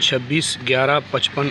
26 11 55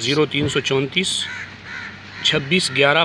0334 26 11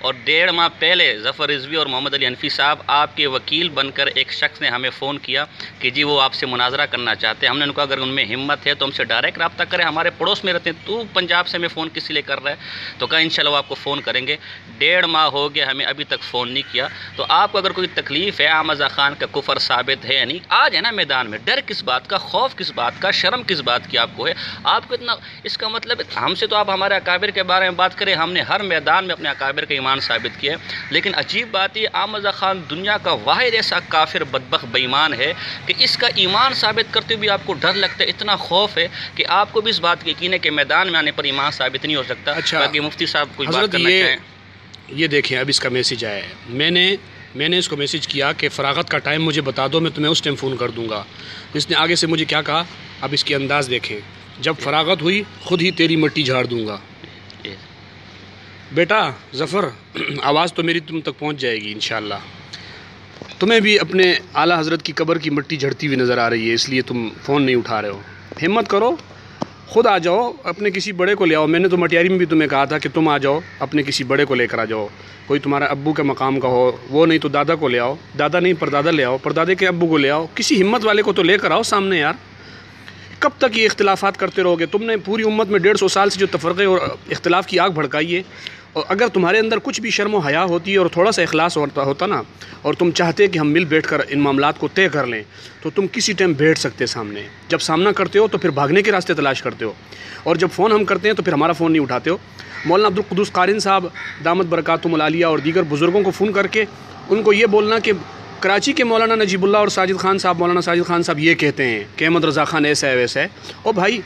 اور 1.5 ماہ پہلے ظفر رضوی اور محمد علی حنفی صاحب آپ کے وکیل بن کر ایک شخص نے ہمیں فون کیا کہ جی وہ آپ سے مناظرہ کرنا چاہتے ہیں. ہم نے ان کو اگر ان میں ہمت ہے تو ہم سے ڈائریکٹ رابطہ کریں, ہمارے پڑوس میں رہتے ہیں, تو پنجاب سے ہمیں فون کس لیے کر رہا ہے؟ تو کہا انشاءاللہ وہ آپ کو فون کریں گے. 1.5 ماہ ہو گیا, ہمیں ابھی تک فون نہیں کیا. تو آپ کو اگر کوئی تکلیف ہے, احمد خان کا کفر ثابت ہے یا نہیں, آ جائے نا میدان میں. ڈر کس بات کا, خوف کس بات کا, شرم کس بات کی آپ کو ہے؟ آپ کو اتنا, اس کا مطلب ہم سے تو آپ ہمارے اکابر کے بارے میں بات کریں, ہم نے ہر میدان میں اپنے اکابر کا ایمان ثابت کیا ہے. لیکن عجیب بات یہ, احمد خان دنیا کا واحد ایسا کافر بدبخت بے ایمان ہے کہ اس کا ایمان ثابت کرتے بھی آپ کو ڈر لگتا ہے, اتنا خوف ہے کہ آپ کو بھی اس بات کی یقین ہے کہ میدان میں آنے پر ایمان ثابت نہیں ہو سکتا. اچھا, باقی مفتی صاحب کوئی بات حضرت کرنا چاہیں؟ یہ دیکھیں, اب اس کا میسیج آیا ہے. میں نے اس کو میسیج کیا کہ فراغت کا ٹائم مجھے بتا دو, میں تمہیں اس ٹائم فون کر دوں گا. اس نے آگے سے مجھے کیا کہا, اب اس کی انداز دیکھیں, جب فراغت ہوئی خود ہی تیری مٹی جھاڑ دوں گا. بیٹا ظفر, آواز تو میری تم تک پہنچ جائے گی انشاءاللہ. تمہیں بھی اپنے اعلیٰ حضرت کی قبر کی مٹی جھڑتی ہوئی نظر آ رہی ہے, اس لیے تم فون نہیں اٹھا رہے ہو. ہمت کرو, خود آ جاؤ, اپنے کسی بڑے کو لے آؤ. میں نے تو مٹیاری میں بھی تمہیں کہا تھا کہ تم آ جاؤ, اپنے کسی بڑے کو لے کر آ جاؤ. کوئی تمہارا ابو کے مقام کا ہو, وہ نہیں تو دادا کو لے آؤ, دادا نہیں پردادا لے آؤ, پردادے کے ابو کو لے آؤ. کسی ہمت والے کو تو لے کر آؤ سامنے یار. کب تک یہ اختلافات کرتے رہو گے؟ تم نے پوری امت میں 150 سال سے جو تفرقے اور اختلاف کی آگ بھڑکائی ہے, اور اگر تمہارے اندر کچھ بھی شرم و حیا ہوتی ہے اور تھوڑا سا اخلاص ہوتا نا, اور تم چاہتے کہ ہم مل بیٹھ کر ان معاملات کو طے کر لیں, تو تم کسی ٹائم بیٹھ سکتے سامنے. جب سامنا کرتے ہو تو پھر بھاگنے کے راستے تلاش کرتے ہو, اور جب فون ہم کرتے ہیں تو پھر ہمارا فون نہیں اٹھاتے ہو. مولانا عبدالقدوس قارن صاحب دامت برکاتہم العالیہ اور دیگر بزرگوں کو فون کر کے ان کو یہ بولنا کہ کراچی کے مولانا نجیب اللہ اور ساجد خان صاحب, مولانا ساجد خان صاحب یہ کہتے ہیں کہ احمد رضا خان ایسا ہے ویسا ہے. اور بھائی,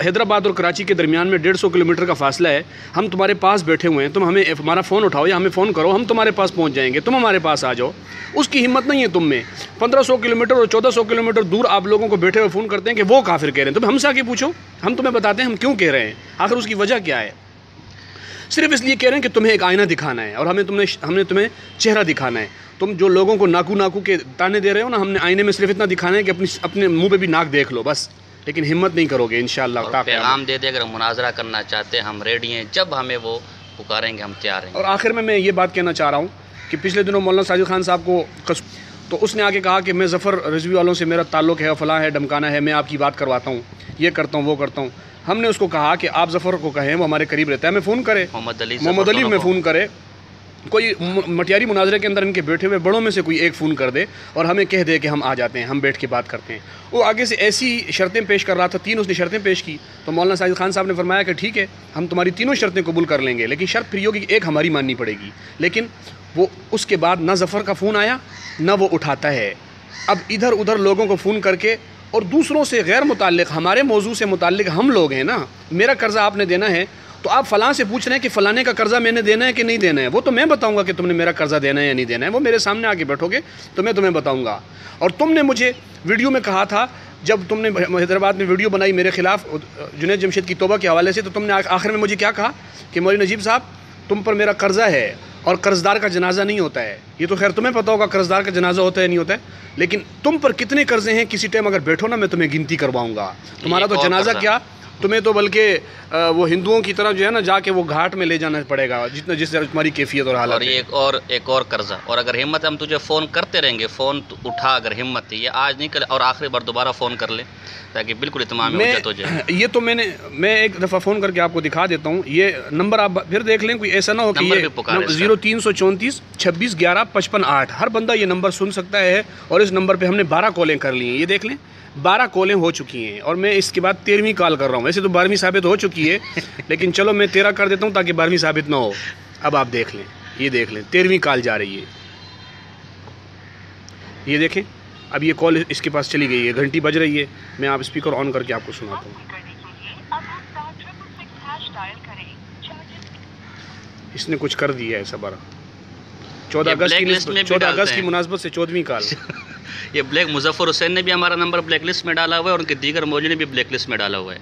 حیدرآباد اور کراچی کے درمیان میں 150 کلومیٹر کا فاصلہ ہے, ہم تمہارے پاس بیٹھے ہوئے ہیں, تم ہمیں ہمارا فون اٹھاؤ یا ہمیں فون کرو, ہم تمہارے پاس پہنچ جائیں گے, تم ہمارے پاس آ جاؤ. اس کی ہمت نہیں ہے تم میں. 1500 کلومیٹر اور 1400 کلومیٹر دور آپ لوگوں کو بیٹھے ہوئے فون کرتے ہیں کہ وہ کافر کہہ رہے ہیں. تم ہم سے آ کے پوچھو, ہم تمہیں بتاتے ہیں ہم کیوں کہہ رہے ہیں, آخر اس کی وجہ کیا ہے. صرف اس لیے کہہ رہے ہیں کہ تمہیں ایک آئینہ دکھانا ہے, اور ہم نے تمہیں چہرہ دکھانا ہے. تم جو لوگوں کو ناکو کے تانے دے رہے ہو نا, ہم نے آئینے میں صرف اتنا دکھانا ہے کہ اپنے منہ پہ بھی ناک دیکھ لو بس, لیکن ہمت نہیں کرو گے انشاءاللہ. پیغام دے دے, اگر مناظرہ کرنا چاہتے ہیں ہم ریڈی ہیں, جب ہمیں وہ پکاریں گے ہم تیار ہیں. اور آخر میں یہ بات کہنا چاہ رہا ہوں کہ پچھلے دنوں مولانا ساجد خان صاحب کو تو اس نے آگے کہا کہ میں ظفر رضوی والوں سے میرا تعلق ہے, فلاں ہے, ڈمکانا ہے, میں آپ کی بات کرواتا ہوں, یہ کرتا ہوں, وہ کرتا ہوں. ہم نے اس کو کہا کہ آپ ظفر کو کہیں, وہ ہمارے قریب رہتا ہے, ہمیں فون کرے, محمد علی میں فون کرے, کوئی مٹیاری مناظرے کے اندر ان کے بیٹھے ہوئے بڑوں میں سے کوئی ایک فون کر دے اور ہمیں کہہ دے کہ ہم آ جاتے ہیں, ہم بیٹھ کے بات کرتے ہیں. وہ آگے سے ایسی شرطیں پیش کر رہا تھا, 3 اس نے شرطیں پیش کی. تو مولانا ساجد خان صاحب نے فرمایا کہ ٹھیک ہے, ہم تمہاری تینوں شرطیں قبول کر لیں گے, لیکن شرط پھر یہ ہوگی کہ ایک ہماری ماننی پڑے گی. لیکن وہ اس کے بعد نہ ظفر کا فون آیا نہ وہ اٹھاتا ہے. اب ادھر ادھر لوگوں کو فون کر کے اور دوسروں سے غیر متعلق, ہمارے موضوع سے متعلق ہم لوگ ہیں نا, میرا قرضہ آپ نے دینا ہے تو آپ فلاں سے پوچھ رہے ہیں کہ فلانے کا قرضہ میں نے دینا ہے کہ نہیں دینا ہے. وہ تو میں بتاؤں گا کہ تم نے میرا قرضہ دینا ہے یا نہیں دینا ہے, وہ میرے سامنے آ کے بیٹھو گے تو میں تمہیں بتاؤں گا. اور تم نے مجھے ویڈیو میں کہا تھا, جب تم نے حیدرآباد میں ویڈیو بنائی میرے خلاف جنید جمشید کی توبہ کے حوالے سے, تو تم نے آخر میں مجھے کیا کہا کہ مولوی نجیب صاحب تم پر میرا قرضہ ہے اور قرضدار کا جنازہ نہیں ہوتا ہے. یہ تو خیر تمہیں پتہ ہوگا قرضدار کا جنازہ ہوتا ہے نہیں ہوتا ہے, لیکن تم پر کتنے قرضے ہیں کسی ٹائم اگر بیٹھو نا میں تمہیں گنتی کرواؤں گا. تمہارا تو جنازہ کیا, تمہیں تو بلکہ وہ ہندوؤں کی طرح جو ہے نا جا کے وہ گھاٹ میں لے جانا پڑے گا, جتنا جس طرح تمہاری کیفیت اور حالت. اور ایک اور قرضہ, اور اگر ہمت ہم تجھے فون کرتے رہیں گے, فون اٹھا اگر ہمت ہے, یہ آج نہیں کر اور آخری بار دوبارہ فون کر لیں تاکہ بالکل اتمام حجت ہو جائے. یہ تو میں ایک دفعہ فون کر کے آپ کو دکھا دیتا ہوں, یہ نمبر آپ پھر دیکھ لیں, کوئی ایسا نہ ہو کہ یہ 0334 26 11 55 8, ہر بندہ یہ نمبر سن سکتا ہے. اور اس نمبر پہ ہم نے 12 کالیں کر لی ہیں, یہ دیکھ لیں 12 کالیں ہو چکی ہیں, اور میں اس کے بعد 13ویں کال کر رہا ہوں. ویسے تو 12ویں ثابت ہو چکی ہے, لیکن چلو میں 13 کر دیتا ہوں تاکہ 12ویں ثابت نہ ہو. اب آپ دیکھ لیں, یہ دیکھ لیں 13ویں کال جا رہی ہے, یہ دیکھیں. اب یہ کال اس کے پاس چلی گئی ہے, گھنٹی بج رہی ہے. میں آپ اسپیکر آن کر کے آپ کو سناتا ہوں. اس نے کچھ کر دیا ہے صبر. 14 اگست کی مناسبت سے 14ویں کال. یہ بلیک مظفر حسین نے بھی ہمارا نمبر بلیک لسٹ میں ڈالا ہوا ہے, اور ان کے دیگر موجود نے بھی بلیک لسٹ میں ڈالا ہوا ہے.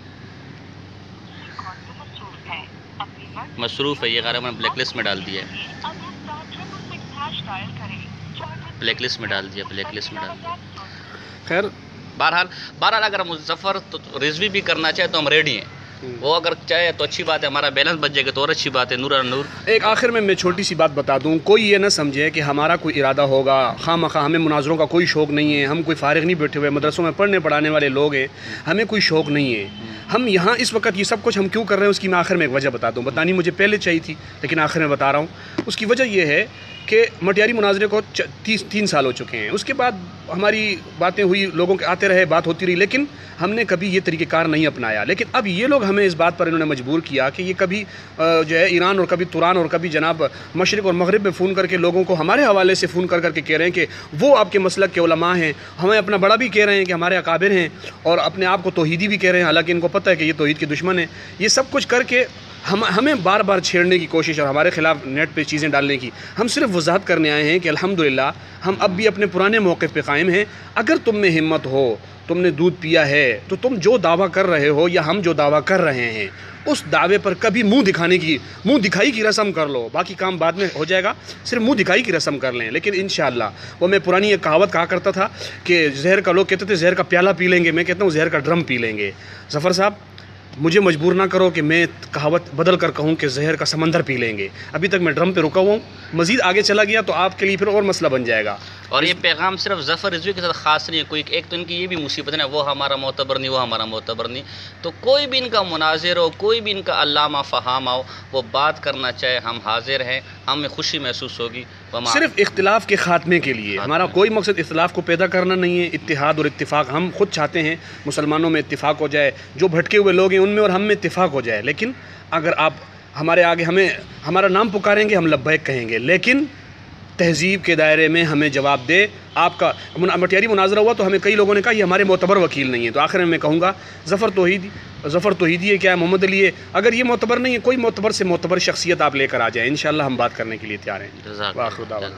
مصروف ہے, یہ غالباً بلیک لسٹ میں ڈال دیا ہے, بلیک لسٹ میں ڈال دیا, بلیک لسٹ میں ڈال دیا. خیر بہرحال اگر مظفر رضوی بھی کرنا چاہے تو ہم ریڈی ہیں, وہ اگر چاہے تو اچھی بات ہے، ہمارا بیلنس بچ جائے گا تو اور اچھی بات ہے. نور نور. ایک آخر میں چھوٹی سی بات بتا دوں، کوئی یہ نہ سمجھے کہ ہمارا کوئی ارادہ ہوگا خواہ مخواہ، ہمیں مناظروں کا کوئی شوق نہیں ہے، ہم کوئی فارغ نہیں بیٹھے ہوئے، مدرسوں میں پڑھنے پڑھانے والے لوگ ہیں، ہمیں کوئی شوق نہیں ہے. ہم یہاں اس وقت یہ سب کچھ ہم کیوں کر رہے ہیں اس کی میں آخر میں ایک وجہ بتا دوں. بتانی مجھے پہلے چاہیے تھی لیکن آخر میں بتا رہا ہوں. اس کی وجہ یہ ہے کہ مٹیاری مناظرے کو 3 سال ہو چکے ہیں. اس کے بعد ہماری باتیں ہوئی، لوگوں کے آتے رہے، بات ہوتی رہی، لیکن ہم نے کبھی یہ طریقہ کار نہیں اپنایا. لیکن اب یہ لوگ ہمیں اس بات پر انہوں نے مجبور کیا کہ یہ کبھی جو ہے ایران اور کبھی توران اور کبھی جناب مشرق اور مغرب میں فون کر کے لوگوں کو ہمارے حوالے سے فون کر کے کہہ رہے ہیں کہ وہ آپ کے مسلک کے علماء ہیں. ہمیں اپنا بڑا بھی کہہ رہے ہیں کہ ہمارے اکابر ہیں، اور اپنے آپ کو توحیدی بھی کہہ رہے ہیں، حالانکہ ان کو پتہ ہے کہ یہ توحید کے دشمن ہیں. یہ سب کچھ کر کے ہمیں بار بار چھیڑنے کی کوشش اور ہمارے خلاف نیٹ پہ چیزیں ڈالنے کی. ہم صرف وضاحت کرنے آئے ہیں کہ الحمدللہ ہم اب بھی اپنے پرانے موقف پہ قائم ہیں. اگر تم میں ہمت ہو، تم نے دودھ پیا ہے، تو تم جو دعویٰ کر رہے ہو یا ہم جو دعویٰ کر رہے ہیں اس دعوے پر کبھی منہ دکھائی کی رسم کر لو. باقی کام بعد میں ہو جائے گا، صرف منہ دکھائی کی رسم کر لیں. لیکن انشاءاللہ وہ میں پرانی ایک کہاوت کہا کرتا تھا کہ زہر کا، لوگ کہتے تھے زہر کا پیالہ پی لیں گے، میں کہتا ہوں زہر کا ڈرم پی لیں گے. ظفر صاحب مجھے مجبور نہ کرو کہ میں کہاوت بدل کر کہوں کہ زہر کا سمندر پی لیں گے. ابھی تک میں ڈرم پہ رکا ہوا ہوں، مزید آگے چلا گیا تو آپ کے لیے پھر اور مسئلہ بن جائے گا. اور یہ پیغام صرف ظفر رضوی کے ساتھ خاص نہیں ہے. کوئی ایک تو ان کی یہ بھی مصیبت ہے نا، وہ ہمارا معتبر نہیں، وہ ہمارا معتبر نہیں. تو کوئی بھی ان کا مناظر ہو، کوئی بھی ان کا علامہ فہام ہو، وہ بات کرنا چاہے، ہم حاضر ہیں، ہمیں خوشی محسوس ہوگی. صرف اختلاف کے خاتمے کے لیے ہمارا کوئی مقصد اختلاف کو پیدا کرنا نہیں ہے. اتحاد اور اتفاق ہم خود چاہتے ہیں، مسلمانوں میں اتفاق ہو جائے، جو بھٹکے ہوئے لوگ ہیں ان میں اور ہم میں اتفاق ہو جائے. لیکن اگر آپ ہمارے آگے ہمارا نام پکاریں گے، ہم لبیک کہیں گے، لیکن تہذیب کے دائرے میں ہمیں جواب دے. آپ کا مٹیاری مناظرہ ہوا تو ہمیں کئی لوگوں نے کہا یہ ہمارے معتبر وکیل نہیں ہے. تو آخر میں کہوں گا ظفر توحیدی ہے، کیا ہے محمد علی ہے. اگر یہ معتبر نہیں ہے، کوئی معتبر سے معتبر شخصیت آپ لے کر آ جائیں، انشاءاللہ ہم بات کرنے کے لیے تیار ہیں. جزاک وآخر دعوانا.